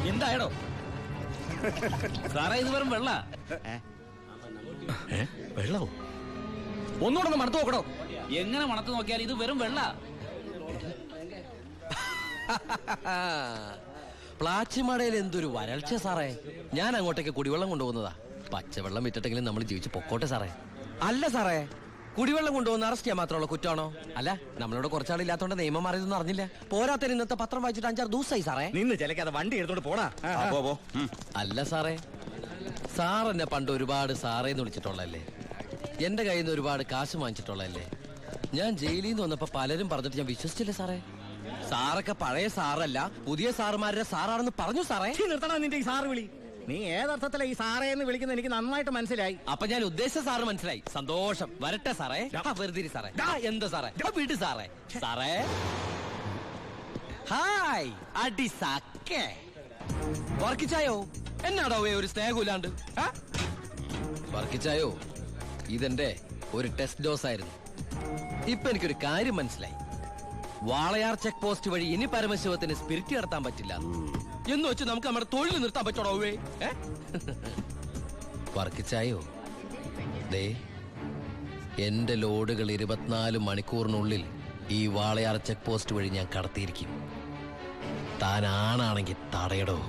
എന്തായടോ സാറേ? ഇത് വെറും വെള്ള. വെള്ളമോ? ഒന്നുകൂടെ മണത്ത് നോക്കണോ? എങ്ങനെ മണത്ത് നോക്കിയാൽ ഇത് വെറും വെള്ള. പ്ലാച്ചിമടയിൽ എന്തൊരു വരൾച്ച സാറേ. ഞാൻ അങ്ങോട്ടേക്ക് കുടിവെള്ളം കൊണ്ടുപോകുന്നതാ. പച്ചവെള്ളം വിറ്റിട്ടെങ്കിലും നമ്മൾ ജീവിച്ച് പൊക്കോട്ടെ സാറേ. അല്ല സാറേ, കുടിവെള്ളം കൊണ്ടുപോകുന്ന അറസ്റ്റ് ചെയ്യാൻ മാത്രമുള്ള കുറ്റമാണോ? അല്ല, നമ്മളോട് കുറച്ചാളില്ലാത്തോണ്ട് നിയമം മാറിയതൊന്നും അറിഞ്ഞില്ല. പോരാത്തതിന് ഇന്നത്തെ പത്രം വായിച്ചിട്ട് 5-6 ദിവസമായി സാറേ. നിന്ന് ചിലക്കാതെ വണ്ടി എടുത്തോണ്ട് പോടാ. അല്ല സാറേ, സാർ എന്നെ പണ്ട് ഒരുപാട് സാറേന്ന് വിളിച്ചിട്ടുള്ളല്ലേ. എന്റെ കയ്യിൽ നിന്ന് ഒരുപാട് കാശ് വാങ്ങിച്ചിട്ടുള്ളല്ലേ. ഞാൻ ജയിലിൽ നിന്ന് വന്നപ്പോ പലരും പറഞ്ഞിട്ട് ഞാൻ വിശ്വസിച്ചില്ലേ സാറേ. സാറൊക്കെ പഴയ സാറല്ല, പുതിയ സാറുമാരുടെ സാറാണെന്ന് പറഞ്ഞു സാറേ. നിർത്തണം നിന്റെ ഈ സാറ് വിളി. നീ ഏതർത്ഥത്തിലാ ഈ സാറേ എന്ന് വിളിക്കുന്നത് എനിക്ക് നന്നായിട്ട് മനസ്സിലായി. അപ്പൊ ഞാൻ ഉദ്ദേശിച്ച സാറ് മനസ്സിലായി. സന്തോഷം. വരട്ടെ സാറേ. വെറുതെ സാറേ. എന്താ സാറേ? വീട് സാറേ. സാറേ ഹായ്. അടി സാക്കേ വർക്കിച്ചായോ? എന്നാടോ ഒരു സ്നേഹമില്ലാണ്ട്? വർക്കിച്ചായോ, ഇതെന്റെ ഒരു ടെസ്റ്റ് ഡോസ് ആയിരുന്നു. ഇപ്പൊ എനിക്കൊരു കാര്യം മനസ്സിലായി. വാളയാർ ചെക്ക് പോസ്റ്റ് വഴി ഇനി പരമശിവത്തിന് സ്പിരിറ്റ് നടത്താൻ പറ്റില്ല എന്ന് വെച്ച് നമുക്ക് നമ്മുടെ തൊഴിൽ നിർത്താൻ പറ്റണോ? വർക്കിച്ചായോ, ദേ എന്റെ ലോഡുകൾ 24 മണിക്കൂറിനുള്ളിൽ ഈ വാളയാർ ചെക്ക് പോസ്റ്റ് വഴി ഞാൻ കടത്തിയിരിക്കും. താൻ ആണാണെങ്കിൽ തടയടോ.